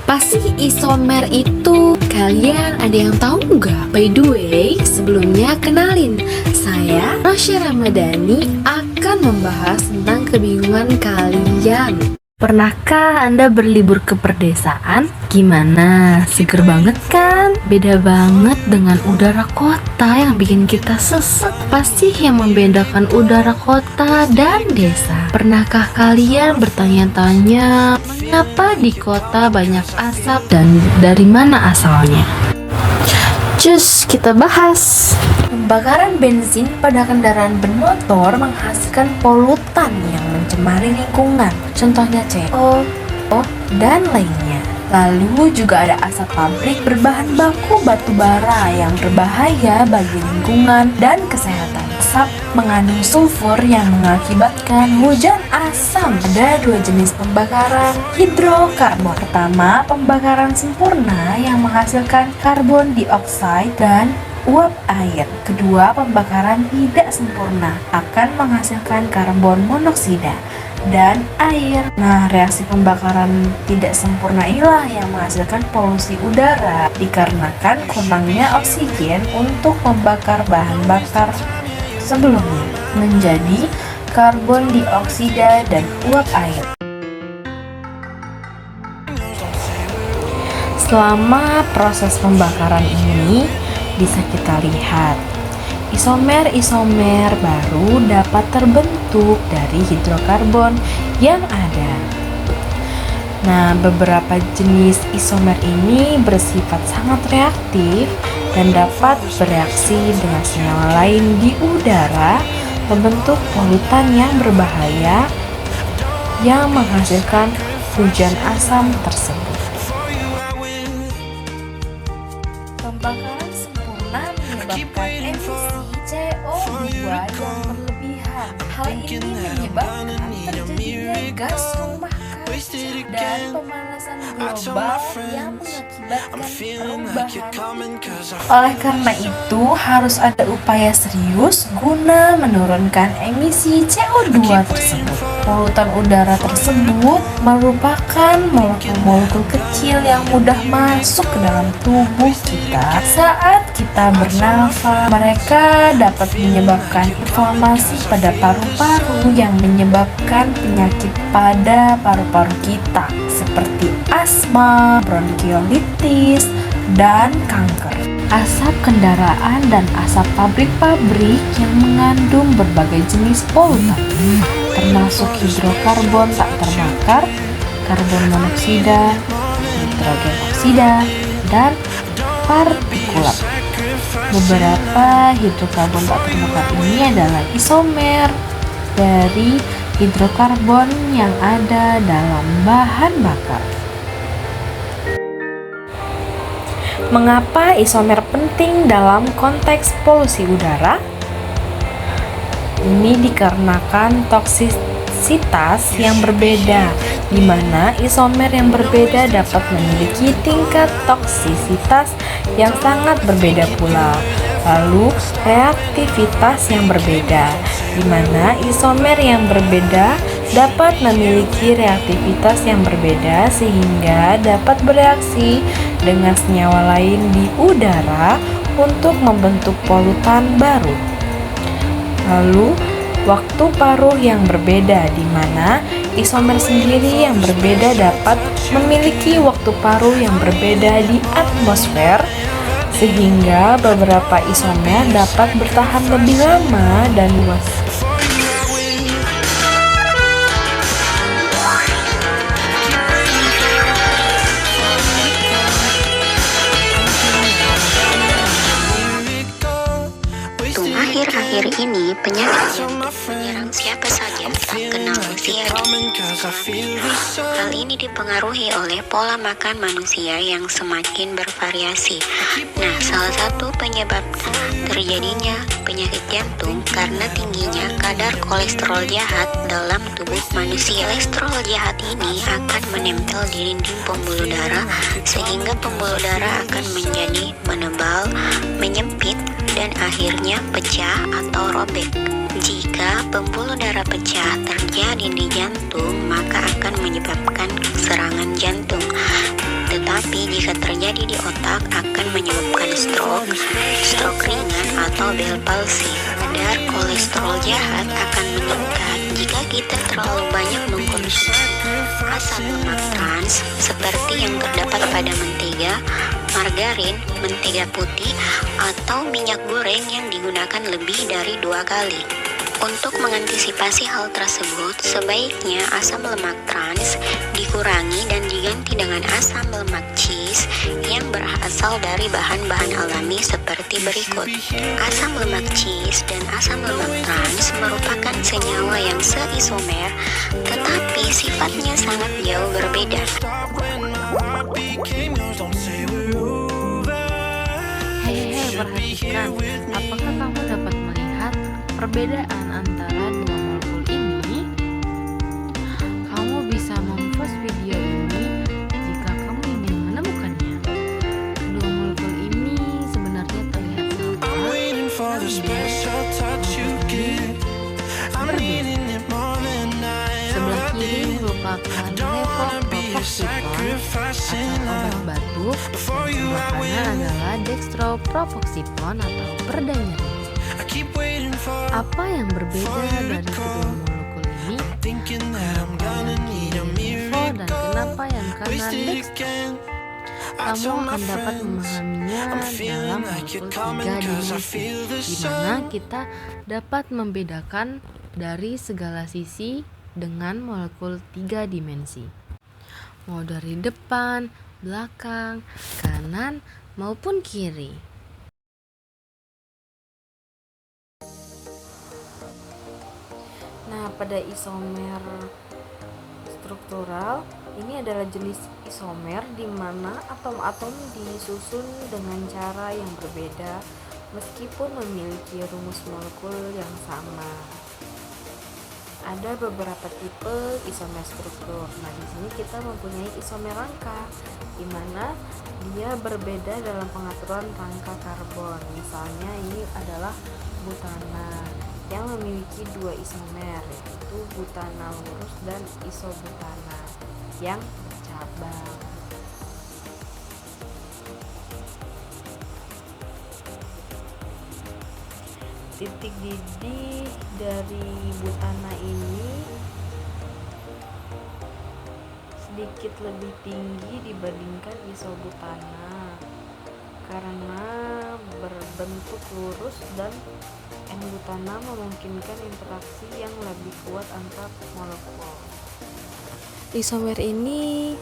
Apa sih isomer itu? Kalian ada yang tahu nggak? By the way, sebelumnya kenalin, saya Rosya Ramadhani akan membahas tentang kebingungan kalian. Pernahkah Anda berlibur ke perdesaan? Gimana? Seger banget kan? Beda banget dengan udara kota yang bikin kita sesek. Pasti yang membedakan udara kota dan desa. Pernahkah kalian bertanya-tanya, mengapa di kota banyak asap dan dari mana asalnya? Cus, kita bahas. Pembakaran bensin pada kendaraan bermotor menghasilkan polutan yang mencemari lingkungan. Contohnya CO, dan lainnya. Lalu juga ada asap pabrik berbahan baku batu bara yang berbahaya bagi lingkungan dan kesehatan. Asap mengandung sulfur yang mengakibatkan hujan asam. Ada dua jenis pembakaran hidrokarbon. Pertama, pembakaran sempurna yang menghasilkan karbon dioksida dan uap air. Kedua, pembakaran tidak sempurna akan menghasilkan karbon monoksida dan air. Nah, reaksi pembakaran tidak sempurna inilah yang menghasilkan polusi udara dikarenakan kurangnya oksigen untuk membakar bahan bakar sebelumnya menjadi karbon dioksida dan uap air. Selama proses pembakaran ini bisa kita lihat isomer-isomer baru dapat terbentuk dari hidrokarbon yang ada. Nah, beberapa jenis isomer ini bersifat sangat reaktif dan dapat bereaksi dengan senyawa lain di udara, membentuk polutan yang berbahaya yang menghasilkan hujan asam tersebut. Pembakaran sempurna menyebabkan emisi CO2 yang berlebihan. Hal ini menyebabkan terjadinya gas rumah kaca dan pemanasan global yang mengakibatkan perubahan. Oleh karena itu, harus ada upaya serius guna menurunkan emisi CO2 tersebut. Polutan udara tersebut merupakan molekul-molekul kecil yang mudah masuk ke dalam tubuh kita saat kita bernafas. Mereka dapat menyebabkan inflamasi pada paru-paru yang menyebabkan penyakit pada paru-paru kita seperti asma, bronkiolitis, dan kanker. Asap kendaraan dan asap pabrik-pabrik yang mengandung berbagai jenis polutan, termasuk hidrokarbon tak terbakar, karbon monoksida, nitrogen oksida, dan partikulat. Beberapa hidrokarbon tak terbakar ini adalah isomer dari hidrokarbon yang ada dalam bahan bakar. Mengapa isomer penting dalam konteks polusi udara? Ini dikarenakan toksisitas yang berbeda, di mana isomer yang berbeda dapat memiliki tingkat toksisitas yang sangat berbeda pula. Lalu, reaktivitas yang berbeda, di mana isomer yang berbeda dapat memiliki reaktivitas yang berbeda sehingga dapat bereaksi dengan senyawa lain di udara untuk membentuk polutan baru. Lalu, waktu paruh yang berbeda, di mana isomer sendiri yang berbeda dapat memiliki waktu paruh yang berbeda di atmosfer, sehingga beberapa isomer dapat bertahan lebih lama dan luas. Akhir-akhir ini penyakit jantung menyerang siapa saja tak kenal usia dan hal ini dipengaruhi oleh pola makan manusia yang semakin bervariasi. Nah, salah satu penyebab terjadinya penyakit jantung karena tingginya kadar kolesterol jahat dalam tubuh manusia. Kolesterol jahat ini akan menempel di dinding pembuluh darah sehingga pembuluh darah akan menjadi menebal, menyempit, dan akhirnya pecah atau robek. Jika pembuluh darah pecah terjadi di jantung, maka akan menyebabkan serangan jantung. tetapi jika terjadi di otak akan menyebabkan stroke ringan atau Bell palsy. Kadar kolesterol jahat akan meningkat jika kita terlalu banyak mengkonsumsi asam lemak trans seperti yang terdapat pada mentega, margarin, mentega putih, atau minyak goreng yang digunakan lebih dari 2 kali. Untuk mengantisipasi hal tersebut, sebaiknya asam lemak trans dikurangi dan diganti dengan asam lemak cheese yang berasal dari bahan-bahan alami seperti berikut. Asam lemak cheese dan asam lemak trans merupakan senyawa yang seisomer, tetapi sifatnya sangat jauh berbeda. Hei, perhatikan, apakah kamu dapat melihat perbedaan antara dua molekul ini? Kamu bisa mempost video ini jika kamu ingin menemukannya. Kedua molekul ini sebenarnya terlihat sama, namun sebelah kiri merupakan levopropoxipon atau obat batuk, dan sebelah kanan adalah dextropropoxipon atau perda nyeri. Apa yang berbeda dari kedua molekul ini? Kenapa yang kiri levo dan kenapa yang kanan dextro? Kamu akan dapat memahaminya dalam molekul 3 dimensi, di mana kita dapat membedakan dari segala sisi dengan molekul 3 dimensi. Mau dari depan, belakang, kanan, maupun kiri. Nah, pada isomer struktural, ini adalah jenis isomer di mana atom-atom disusun dengan cara yang berbeda meskipun memiliki rumus molekul yang sama. Ada beberapa tipe isomer struktur. Nah, di sini kita mempunyai isomer rangka, di mana dia berbeda dalam pengaturan rangka karbon. Misalnya ini adalah butana yang memiliki 2 isomer, yaitu butana lurus dan isobutana yang bercabang. Titik didih dari butana ini sedikit lebih tinggi dibandingkan isobutana karena berbentuk lurus, dan N-butana memungkinkan interaksi yang lebih kuat antar molekul. Isomer ini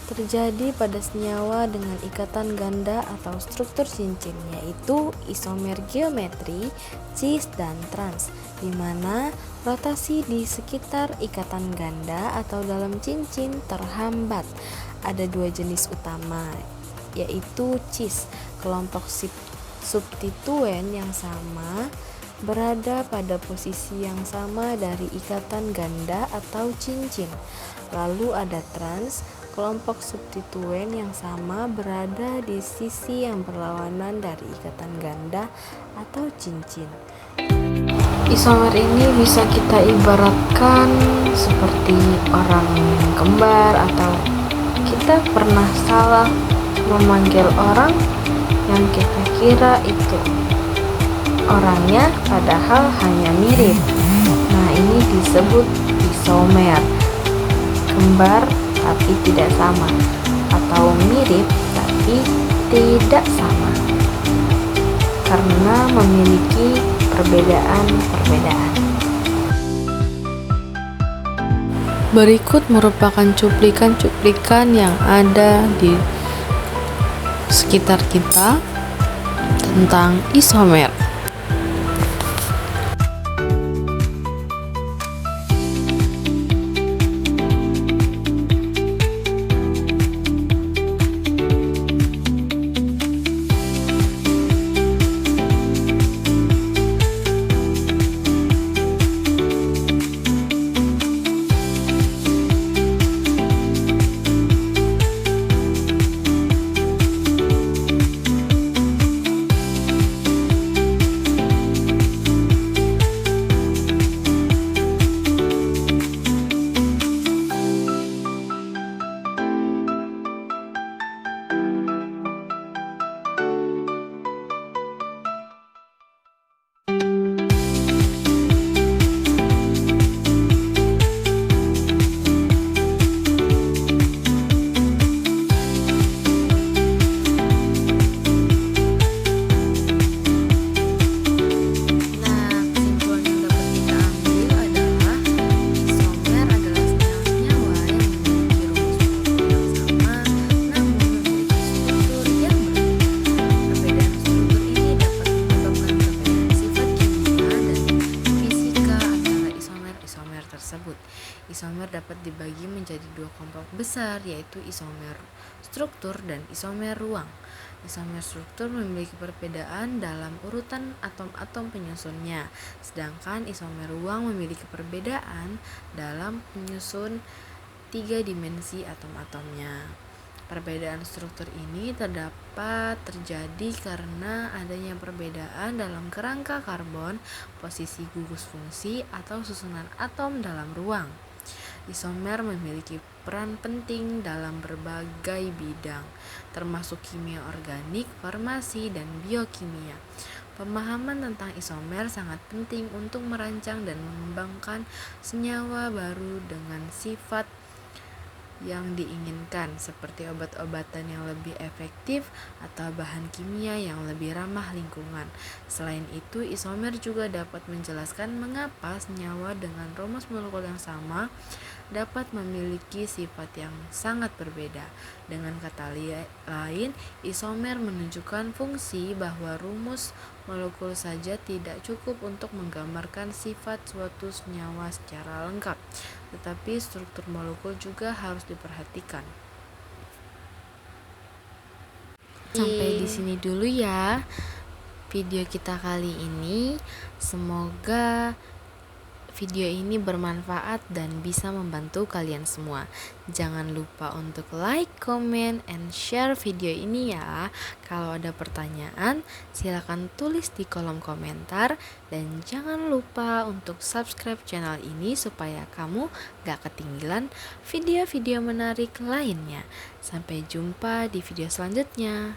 terjadi pada senyawa dengan ikatan ganda atau struktur cincin, yaitu isomer geometri, cis dan trans, di mana rotasi di sekitar ikatan ganda atau dalam cincin terhambat. Ada 2 jenis utama, yaitu cis, kelompok substituen yang sama berada pada posisi yang sama dari ikatan ganda atau cincin. Lalu ada trans, kelompok substituen yang sama berada di sisi yang berlawanan dari ikatan ganda atau cincin. Isomer ini bisa kita ibaratkan seperti orang kembar, atau kita pernah salah memanggil orang yang kita kira itu orangnya padahal hanya mirip. Nah, ini disebut isomer, kembar tapi tidak sama, atau mirip tapi tidak sama, karena memiliki perbedaan-perbedaan. Berikut merupakan cuplikan-cuplikan yang ada di sekitar kita tentang isomer. Isomer dapat dibagi menjadi dua kelompok besar, yaitu isomer struktur dan isomer ruang. Isomer struktur memiliki perbedaan dalam urutan atom-atom penyusunnya, sedangkan isomer ruang memiliki perbedaan dalam penyusun 3 dimensi atom-atomnya. Perbedaan struktur ini terdapat terjadi karena adanya perbedaan dalam kerangka karbon, posisi gugus fungsi, atau susunan atom dalam ruang. Isomer memiliki peran penting dalam berbagai bidang, termasuk kimia organik, farmasi, dan biokimia. Pemahaman tentang isomer sangat penting untuk merancang dan mengembangkan senyawa baru dengan sifat yang diinginkan, seperti obat-obatan yang lebih efektif atau bahan kimia yang lebih ramah lingkungan. Selain itu, isomer juga dapat menjelaskan mengapa senyawa dengan rumus molekul yang sama dapat memiliki sifat yang sangat berbeda. Dengan kata lain, isomer menunjukkan fungsi bahwa rumus molekul saja tidak cukup untuk menggambarkan sifat suatu senyawa secara lengkap, tetapi struktur molekul juga harus diperhatikan. Sampai di sini dulu ya video kita kali ini. Semoga video ini bermanfaat dan bisa membantu kalian semua. Jangan lupa untuk like, comment, and share video ini ya. Kalau ada pertanyaan, silakan tulis di kolom komentar. Dan jangan lupa untuk subscribe channel ini supaya kamu gak ketinggalan video-video menarik lainnya. Sampai jumpa di video selanjutnya.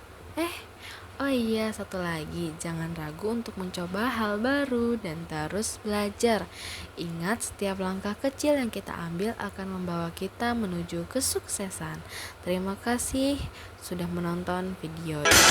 Oh iya, satu lagi, jangan ragu untuk mencoba hal baru dan terus belajar. Ingat, setiap langkah kecil yang kita ambil akan membawa kita menuju kesuksesan. Terima kasih sudah menonton video ini.